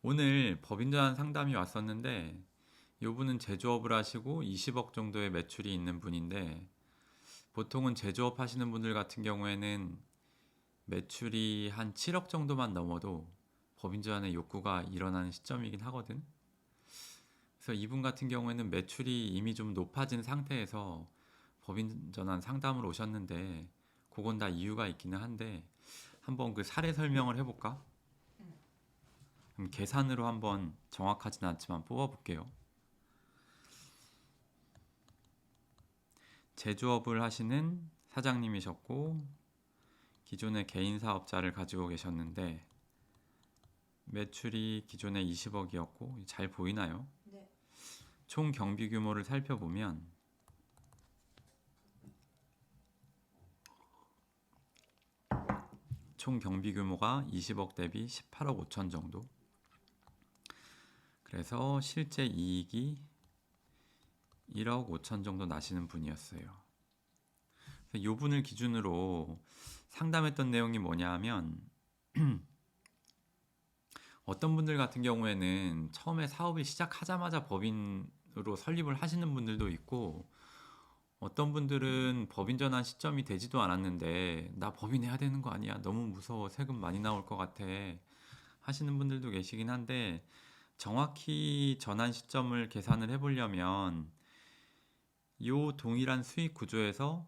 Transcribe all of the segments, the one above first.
오늘 법인전 상담이 왔었는데 이분은 제조업을 하시고 20억 정도의 매출이 있는 분인데 보통은 제조업 하시는 분들 같은 경우에는 매출이 한 7억 정도만 넘어도 법인전환의 욕구가 일어나는 시점이긴 하거든. 그래서 이분 같은 경우에는 매출이 이미 좀 높아진 상태에서 법인전환 상담을 오셨는데 그건 다 이유가 있기는 한데 한번 그 사례 설명을 해볼까? 그럼 계산으로 한번 정확하진 않지만 뽑아볼게요. 제조업을 하시는 사장님이셨고 기존에 개인 사업자를 가지고 계셨는데 매출이 기존에 20억이었고 잘 보이나요? 네. 총 경비 규모를 살펴보면 총 경비 규모가 20억 대비 18억 5천 정도. 그래서 실제 이익이 1억 5천 정도 나시는 분이었어요. 이 분을 기준으로 상담했던 내용이 뭐냐 하면 어떤 분들 같은 경우에는 처음에 사업을 시작하자마자 법인으로 설립을 하시는 분들도 있고 어떤 분들은 법인 전환 시점이 되지도 않았는데 나 법인 해야 되는 거 아니야? 너무 무서워. 세금 많이 나올 것 같아. 하시는 분들도 계시긴 한데 정확히 전환 시점을 계산을 해보려면 이 동일한 수익 구조에서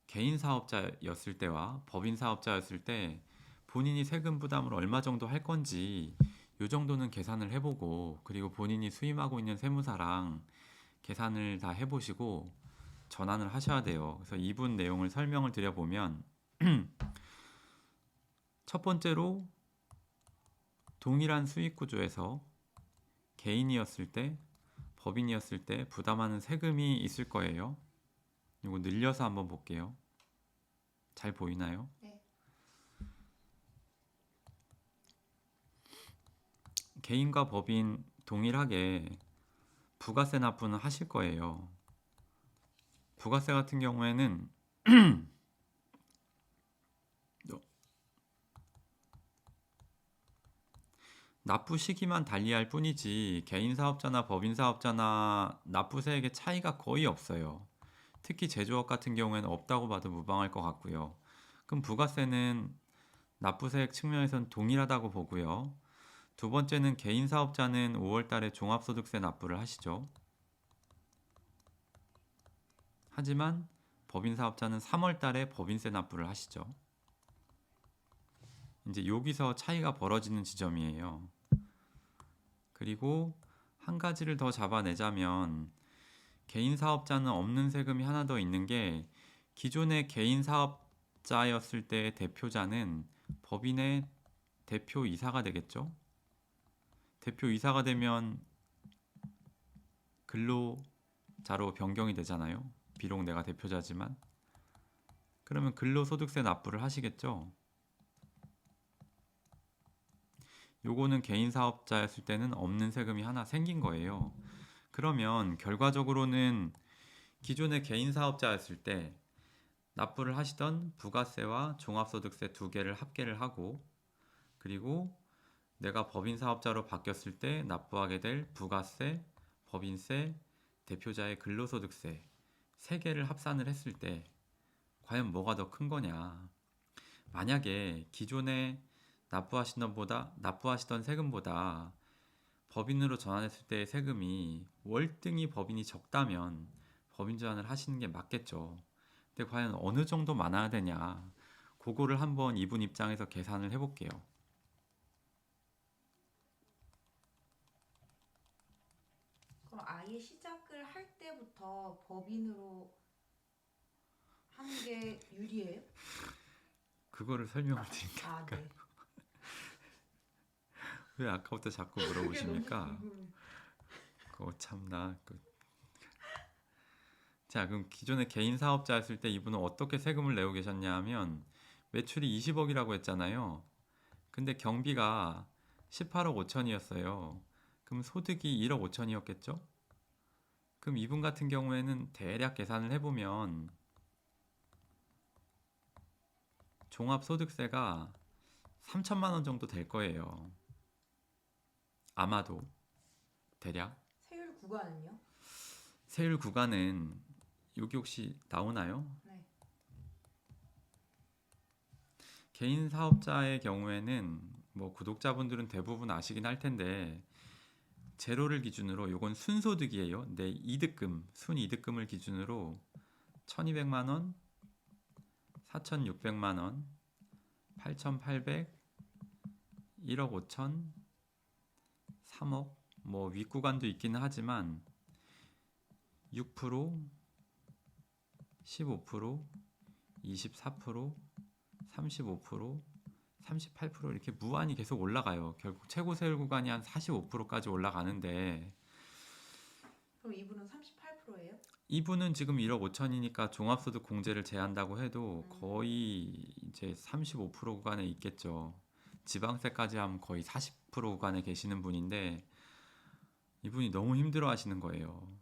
개인 사업자였을 때와 법인 사업자였을 때 본인이 세금 부담을 얼마 정도 할 건지 이 정도는 계산을 해보고 그리고 본인이 수임하고 있는 세무사랑 계산을 다 해보시고 전환을 하셔야 돼요. 그래서 이분 내용을 설명을 드려보면 첫 번째로 동일한 수익 구조에서 개인이었을 때 법인이었을 때 부담하는 세금이 있을 거예요. 이거 늘려서 한번 볼게요. 잘 보이나요? 네. 개인과 법인 동일하게 부가세 납부는 하실 거예요. 부가세 같은 경우에는 납부 시기만 달리할 뿐이지 개인 사업자나 법인 사업자나 납부세액의 차이가 거의 없어요. 특히 제조업 같은 경우에는 없다고 봐도 무방할 것 같고요. 그럼 부가세는 납부세액 측면에선 동일하다고 보고요. 두 번째는 개인 사업자는 5월 달에 종합소득세 납부를 하시죠. 하지만 법인 사업자는 3월 달에 법인세 납부를 하시죠. 이제 여기서 차이가 벌어지는 지점이에요. 그리고 한 가지를 더 잡아내자면 개인 사업자는 없는 세금이 하나 더 있는 게 기존의 개인 사업자였을 때의 대표자는 법인의 대표이사가 되겠죠. 대표이사가 되면 근로자로 변경이 되잖아요. 비록 내가 대표자지만. 그러면 근로소득세 납부를 하시겠죠. 요거는 개인 사업자였을 때는 없는 세금이 하나 생긴 거예요. 그러면 결과적으로는 기존의 개인 사업자였을 때 납부를 하시던 부가세와 종합소득세 두 개를 합계를 하고 그리고 내가 법인 사업자로 바뀌었을 때 납부하게 될 부가세, 법인세, 대표자의 근로소득세 세 개를 합산을 했을 때 과연 뭐가 더 큰 거냐? 만약에 기존에 납부하시던 세금보다 법인으로 전환했을 때의 세금이 월등히 법인이 적다면 법인 전환을 하시는 게 맞겠죠. 근데 과연 어느 정도 많아야 되냐? 그거를 한번 이분 입장에서 계산을 해볼게요. 그럼 아예 시작을 할 때부터 법인으로 하는 게 유리해요? 그거를 설명을 드릴까? 아, 네. 왜 아까부터 자꾸 그게 너무 물어보십니까? 궁금해. 그거 참나. 자, 그럼 기존에 개인 사업자였을 때 이분은 어떻게 세금을 내고 계셨냐 하면 매출이 20억이라고 했잖아요. 근데 경비가 18억 5천이었어요. 그럼 소득이 1억 5천이었겠죠? 그럼 이분 같은 경우에는 대략 계산을 해보면 종합소득세가 3천만 원 정도 될 거예요. 아마도 대략. 세율 구간은요? 세율 구간은 여기 혹시 나오나요? 네. 개인 사업자의 경우에는 뭐 구독자분들은 대부분 아시긴 할 텐데 제로를 기준으로 요건 순소득이에요. 내 이득금, 순이득금을 기준으로 1200만 원, 4600만 원, 8800, 1억 5천, 3억 뭐 윗구간도 있기는 하지만 6%, 15%, 24%, 35%, 38% 이렇게 무한히 계속 올라가요. 결국 최고 세율 구간이 한 45%까지 올라가는데 그럼 이분은 38%예요? 이분은 지금 1억 5천이니까 종합소득 공제를 제한다고 해도 거의 이제 35% 구간에 있겠죠. 지방세까지 하면 거의 40% 구간에 계시는 분인데 이분이 너무 힘들어 하시는 거예요.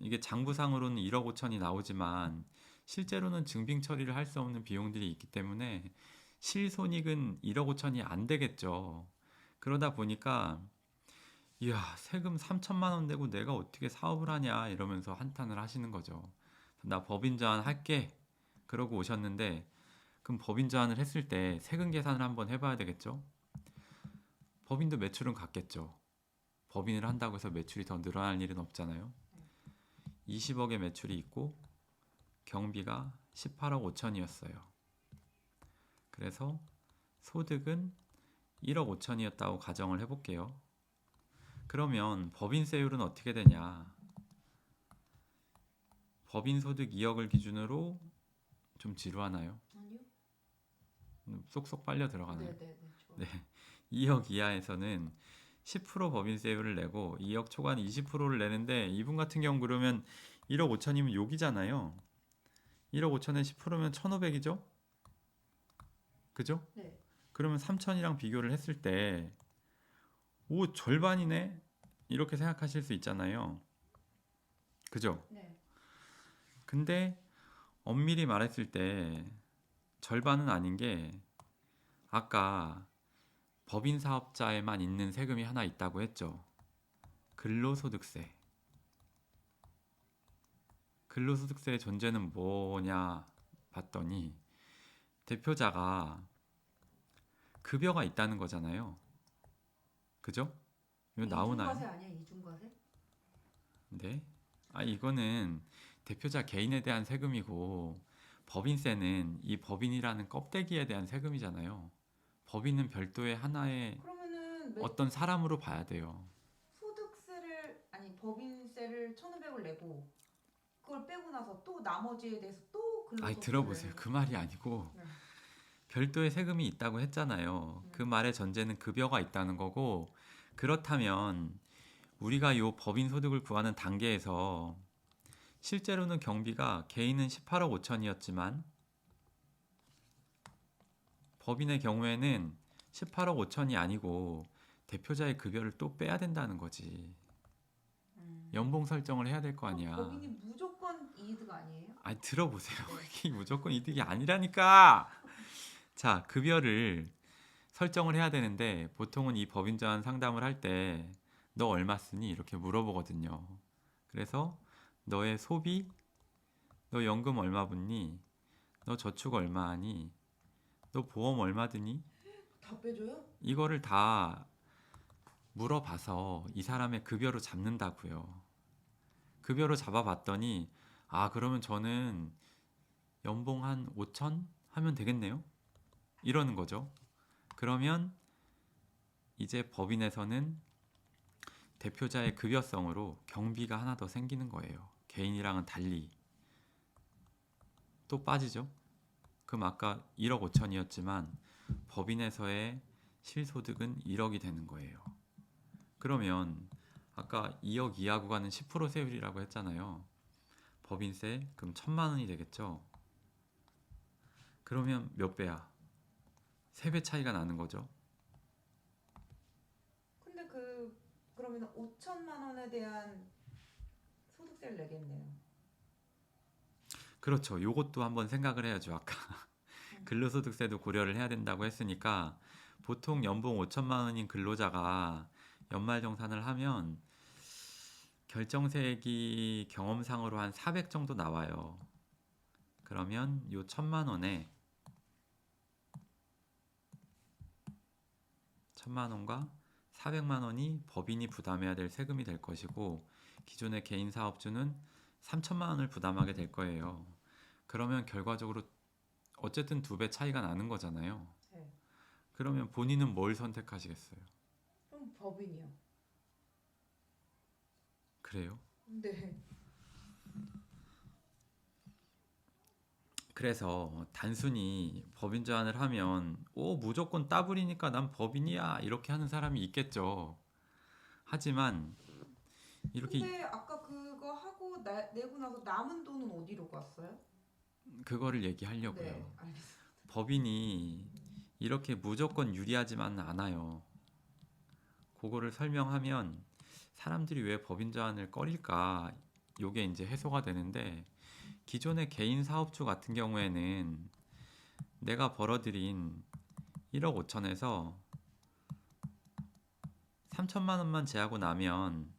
이게 장부상으로는 1억 5천이 나오지만 실제로는 증빙 처리를 할 수 없는 비용들이 있기 때문에 실손익은 1억 5천이 안 되겠죠. 그러다 보니까 이야 세금 3천만 원 내고 내가 어떻게 사업을 하냐 이러면서 한탄을 하시는 거죠. 나 법인 제한 할게 그러고 오셨는데 그럼 법인 제한을 했을 때 세금 계산을 한번 해봐야 되겠죠. 법인도 매출은 같겠죠. 법인을 한다고 해서 매출이 더 늘어날 일은 없잖아요. 20억의 매출이 있고 경비가 18억 5천이었어요. 그래서 소득은 1억 5천이었다고 가정을 해볼게요. 그러면 법인세율은 어떻게 되냐? 법인 소득 2억을 기준으로 좀 지루하나요? 아니요. 쏙쏙 빨려 들어가나요? 네네네. 네. 2억 이하에서는 10% 법인세율을 내고 2억 초과 20%를 내는데 이분 같은 경우 그러면 1억 5천이면 여기잖아요. 1억 5천에 10%면 1,500이죠? 그죠? 네. 그러면 3천이랑 비교를 했을 때 오, 절반이네? 이렇게 생각하실 수 있잖아요. 그죠? 네. 근데 엄밀히 말했을 때 절반은 아닌 게 아까 법인 사업자에만 있는 세금이 하나 있다고 했죠. 근로소득세. 근로소득세의 존재는 뭐냐 봤더니 대표자가 급여가 있다는 거잖아요. 그죠? 이거 나오나요? 이중과세 아니야? 이중과세? 네. 아, 이거는 대표자 개인에 대한 세금이고 법인세는 이 법인이라는 껍데기에 대한 세금이잖아요. 법인은 별도의 하나의 그러면은 어떤 사람으로 봐야 돼요. 소득세를 아니 법인세를 1,500을 내고 그걸 빼고 나서 또 나머지에 대해서 또 아이, 근로소득세를 들어보세요. 그 말이 아니고 네. 별도의 세금이 있다고 했잖아요. 그 말의 전제는 급여가 있다는 거고 그렇다면 우리가 요 법인 소득을 구하는 단계에서 실제로는 경비가 개인은 18억 5천이었지만 법인의 경우에는 18억 5천이 아니고 대표자의 급여를 또 빼야 된다는 거지. 연봉 설정을 해야 될 거 그럼 아니야. 법인이 무조건 이득 아니에요? 아니, 들어보세요. 네. 이게 무조건 이득이 아니라니까. 자, 급여를 설정을 해야 되는데 보통은 이 법인 제한 상담을 할 때 너 얼마 쓰니? 이렇게 물어보거든요. 그래서 너의 소비, 너 연금 얼마 붙니? 너 저축 얼마 하니? 너 보험 얼마 드니? 다 빼줘요? 이거를 다 물어봐서 이 사람의 급여로 잡는다고요. 급여로 잡아봤더니 아, 그러면 저는 연봉 한 5천 하면 되겠네요. 이러는 거죠. 그러면 이제 법인에서는 대표자의 급여성으로 경비가 하나 더 생기는 거예요. 개인이랑은 달리. 또 빠지죠. 그럼 아까 1억 5천이었지만 법인에서의 실소득은 1억이 되는 거예요. 그러면 아까 2억 이하 구간은 10% 세율이라고 했잖아요. 법인세 그럼 1,000만 원이 되겠죠. 그러면 몇 배야? 3배 차이가 나는 거죠. 근데 그러면 5천만 원에 대한 소득세를 내겠네요. 그렇죠. 요것도 한번 생각을 해야죠. 아까 근로소득세도 고려를 해야 된다고 했으니까 보통 연봉 5천만 원인 근로자가 연말정산을 하면 결정세액이 경험상으로 한 400 정도 나와요. 그러면 요 1000만 원에 1000만 원과 400만 원이 법인이 부담해야 될 세금이 될 것이고 기존의 개인 사업주는 3천만 원을 부담하게 될 거예요. 그러면 결과적으로 어쨌든 2배 차이가 나는 거잖아요. 네. 그러면 본인은 뭘 선택하시겠어요? 그럼 법인이요. 그래요? 네. 그래서 단순히 법인 제한을 하면 무조건 따블이니까 난 법인이야 이렇게 하는 사람이 있겠죠. 하지만 이렇게 근데 아까 그거 하고 내고 나서 남은 돈은 어디로 갔어요? 그거를 얘기하려고요. 네, 알겠습니다. 법인이 이렇게 무조건 유리하지만은 않아요. 그거를 설명하면 사람들이 왜 법인 제한을 꺼릴까? 요게 이제 해소가 되는데 기존의 개인 사업주 같은 경우에는 내가 벌어들인 1억 5천에서 3천만 원만 제하고 나면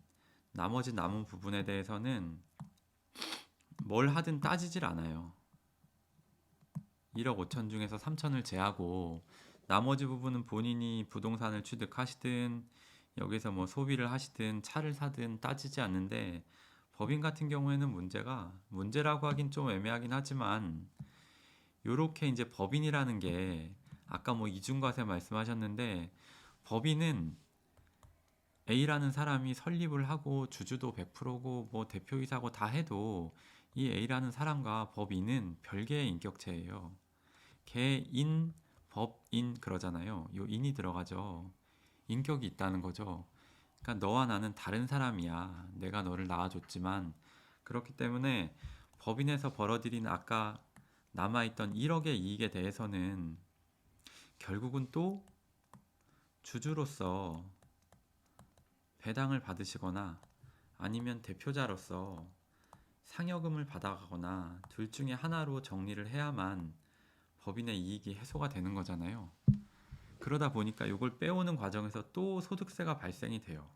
나머지 남은 부분에 대해서는 뭘 하든 따지질 않아요. 1억 5천 중에서 3천을 제하고 나머지 부분은 본인이 부동산을 취득하시든 여기서 뭐 소비를 하시든 차를 사든 따지지 않는데 법인 같은 경우에는 문제라고 하긴 좀 애매하긴 하지만 요렇게 이제 법인이라는 게 아까 뭐 이중과세 말씀하셨는데 법인은 A라는 사람이 설립을 하고 주주도 100%고 뭐 대표이사고 다 해도 이 A라는 사람과 법인은 별개의 인격체예요. 개인, 법인 그러잖아요. 요 인이 들어가죠. 인격이 있다는 거죠. 그러니까 너와 나는 다른 사람이야. 내가 너를 낳아줬지만 그렇기 때문에 법인에서 벌어들인 아까 남아있던 1억의 이익에 대해서는 결국은 또 주주로서 배당을 받으시거나 아니면 대표자로서 상여금을 받아가거나 둘 중에 하나로 정리를 해야만 법인의 이익이 해소가 되는 거잖아요. 그러다 보니까 이걸 빼오는 과정에서 또 소득세가 발생이 돼요.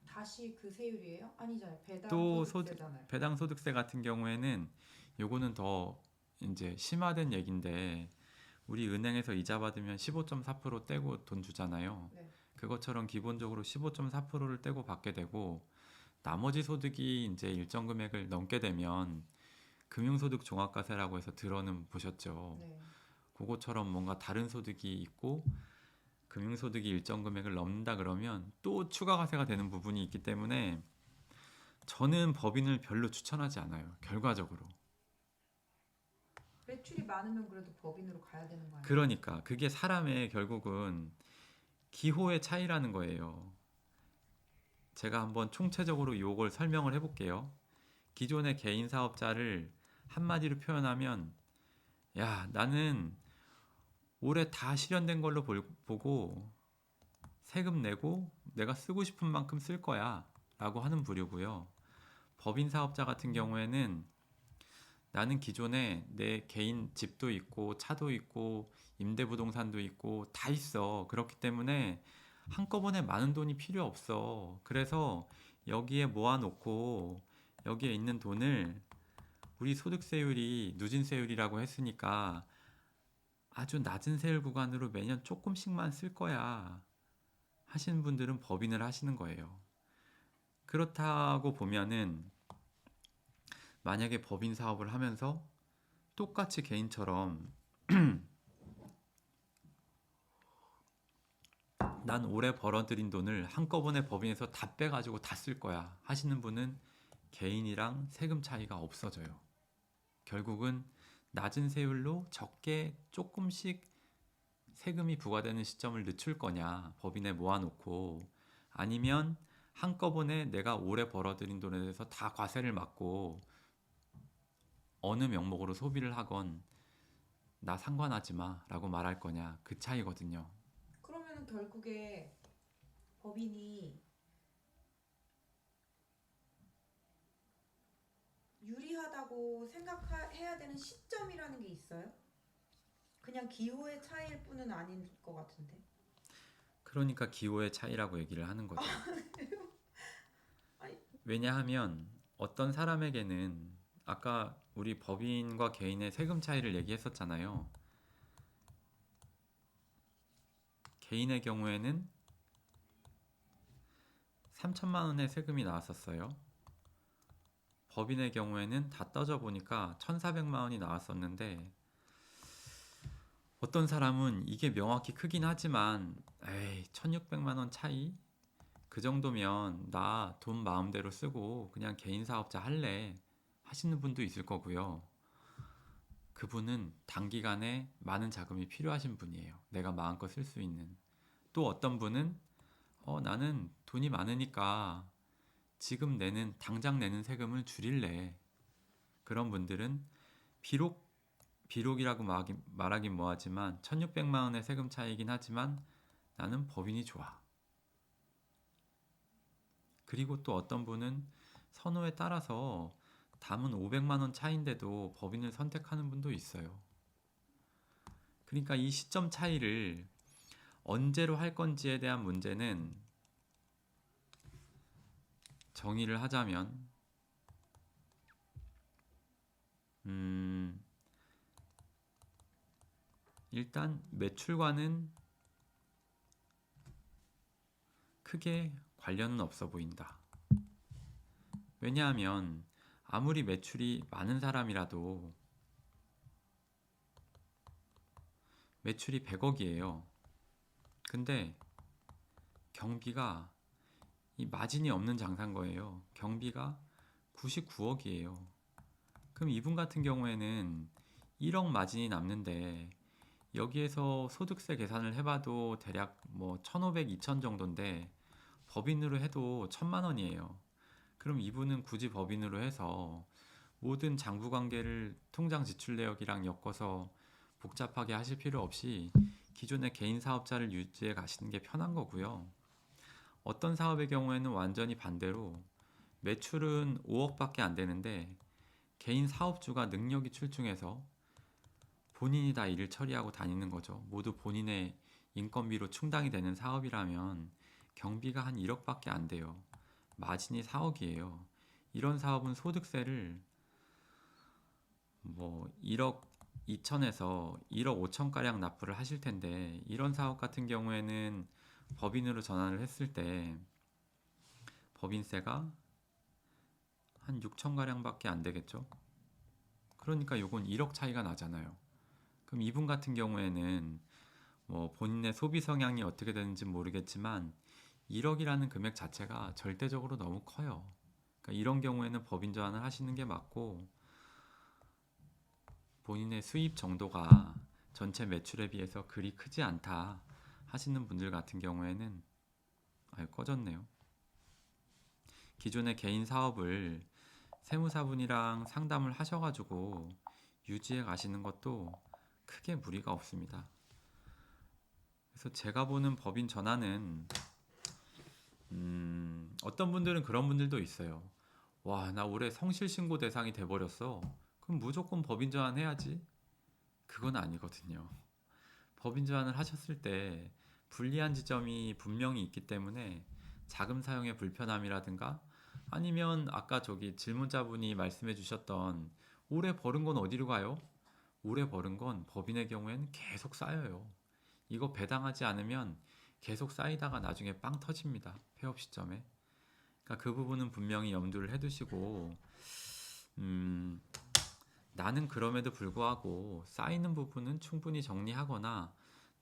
다시 그 세율이에요? 아니잖아요. 배당 또 소득세잖아요. 배당 소득세 같은 경우에는 요거는 더 이제 심화된 얘긴데 우리 은행에서 이자 받으면 15.4% 떼고 돈 주잖아요. 네. 그것처럼 기본적으로 15.4%를 떼고 받게 되고 나머지 소득이 이제 일정 금액을 넘게 되면 금융소득 종합과세라고 해서 들어는 보셨죠. 네. 그거처럼 뭔가 다른 소득이 있고 금융소득이 일정 금액을 넘는다 그러면 또 추가 과세가 되는 부분이 있기 때문에 저는 법인을 별로 추천하지 않아요. 결과적으로. 매출이 많으면 그래도 법인으로 가야 되는 거 아니에요? 그러니까 그게 사람의 결국은 기호의 차이라는 거예요. 제가 한번 총체적으로 이걸 설명을 해볼게요. 기존의 개인 사업자를 한마디로 표현하면 야 나는 올해 다 실현된 걸로 보고 세금 내고 내가 쓰고 싶은 만큼 쓸 거야 라고 하는 부류고요. 법인 사업자 같은 경우에는 나는 기존에 내 개인 집도 있고 차도 있고 임대부동산도 있고 다 있어. 그렇기 때문에 한꺼번에 많은 돈이 필요 없어. 그래서 여기에 모아놓고 여기에 있는 돈을 우리 소득세율이 누진세율이라고 했으니까 아주 낮은 세율 구간으로 매년 조금씩만 쓸 거야 하시는 분들은 법인을 하시는 거예요. 그렇다고 보면은 만약에 법인 사업을 하면서 똑같이 개인처럼 난 올해 벌어들인 돈을 한꺼번에 법인에서 다 빼가지고 다 쓸 거야 하시는 분은 개인이랑 세금 차이가 없어져요. 결국은 낮은 세율로 적게 조금씩 세금이 부과되는 시점을 늦출 거냐 법인에 모아놓고 아니면 한꺼번에 내가 올해 벌어들인 돈에 대해서 다 과세를 맞고 어느 명목으로 소비를 하건 나 상관하지 마 라고 말할 거냐 그 차이거든요. 그러면 결국에 법인이 유리하다고 생각해야 되는 시점이라는 게 있어요? 그냥 기호의 차이일 뿐은 아닌 것 같은데. 그러니까 기호의 차이라고 얘기를 하는 거죠. 아니, 왜냐하면 어떤 사람에게는 아까 우리 법인과 개인의 세금 차이를 얘기했었잖아요. 개인의 경우에는 3천만 원의 세금이 나왔었어요. 법인의 경우에는 다 떠져 보니까 1,400만 원이 나왔었는데 어떤 사람은 이게 명확히 크긴 하지만 에이 1,600만 원 차이? 그 정도면 나 돈 마음대로 쓰고 그냥 개인 사업자 할래 하시는 분도 있을 거고요. 그분은 단기간에 많은 자금이 필요하신 분이에요. 내가 마음껏 쓸 수 있는. 또 어떤 분은 나는 돈이 많으니까 지금 당장 내는 세금을 줄일래. 그런 분들은 비록이라고 말하긴 뭐하지만 1,600만 원의 세금 차이긴 하지만 나는 법인이 좋아. 그리고 또 어떤 분은 선호에 따라서 담은 500만 원 차이인데도 법인을 선택하는 분도 있어요. 그러니까 이 시점 차이를 언제로 할 건지에 대한 문제는 정의를 하자면 일단 매출과는 크게 관련은 없어 보인다. 왜냐하면 아무리 매출이 많은 사람이라도 매출이 100억이에요. 근데 경비가 이 마진이 없는 장사인 거예요. 경비가 99억이에요. 그럼 이분 같은 경우에는 1억 마진이 남는데 여기에서 소득세 계산을 해봐도 대략 뭐 1,500, 2,000 정도인데 법인으로 해도 1,000만 원이에요. 그럼 이분은 굳이 법인으로 해서 모든 장부 관계를 통장 지출 내역이랑 엮어서 복잡하게 하실 필요 없이 기존의 개인 사업자를 유지해 가시는 게 편한 거고요. 어떤 사업의 경우에는 완전히 반대로 매출은 5억밖에 안 되는데 개인 사업주가 능력이 출중해서 본인이 다 일을 처리하고 다니는 거죠. 모두 본인의 인건비로 충당이 되는 사업이라면 경비가 한 1억밖에 안 돼요. 마진이 4억이에요. 이런 사업은 소득세를 뭐 1억 2천에서 1억 5천가량 납부를 하실 텐데 이런 사업 같은 경우에는 법인으로 전환을 했을 때 법인세가 한 6천가량밖에 안 되겠죠. 그러니까 요건 1억 차이가 나잖아요. 그럼 이분 같은 경우에는 뭐 본인의 소비 성향이 어떻게 되는지 모르겠지만 1억이라는 금액 자체가 절대적으로 너무 커요. 그러니까 이런 경우에는 법인 전환을 하시는 게 맞고 본인의 수입 정도가 전체 매출에 비해서 그리 크지 않다 하시는 분들 같은 경우에는 꺼졌네요. 기존의 개인 사업을 세무사분이랑 상담을 하셔가지고 유지해 가시는 것도 크게 무리가 없습니다. 그래서 제가 보는 법인 전환은 어떤 분들은 그런 분들도 있어요. 와, 나 올해 성실신고 대상이 돼버렸어. 그럼 무조건 법인 전환해야지. 그건 아니거든요. 법인 전환을 하셨을 때 불리한 지점이 분명히 있기 때문에 자금 사용의 불편함이라든가 아니면 아까 저기 질문자분이 말씀해 주셨던 올해 벌은 건 어디로 가요? 올해 벌은 건 법인의 경우에는 계속 쌓여요. 이거 배당하지 않으면 계속 쌓이다가 나중에 빵 터집니다. 폐업 시점에. 그러니까 그 부분은 분명히 염두를 해두시고 나는 그럼에도 불구하고 쌓이는 부분은 충분히 정리하거나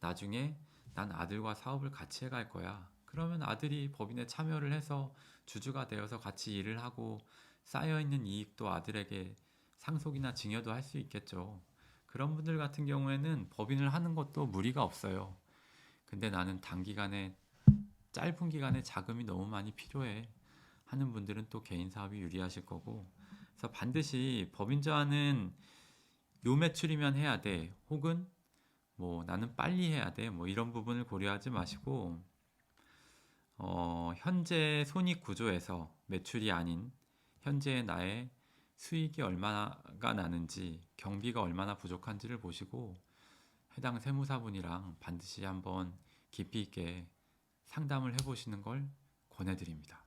나중에 난 아들과 사업을 같이 해갈 거야. 그러면 아들이 법인에 참여를 해서 주주가 되어서 같이 일을 하고 쌓여있는 이익도 아들에게 상속이나 증여도 할 수 있겠죠. 그런 분들 같은 경우에는 법인을 하는 것도 무리가 없어요. 근데 나는 단기간에 짧은 기간에 자금이 너무 많이 필요해 하는 분들은 또 개인 사업이 유리하실 거고 그래서 반드시 법인 전환은 요 매출이면 해야 돼 혹은 뭐 나는 빨리 해야 돼 뭐 이런 부분을 고려하지 마시고 현재 손익 구조에서 매출이 아닌 현재의 나의 수익이 얼마가 나는지 경비가 얼마나 부족한지를 보시고 해당 세무사분이랑 반드시 한번 깊이 있게 상담을 해보시는 걸 권해드립니다.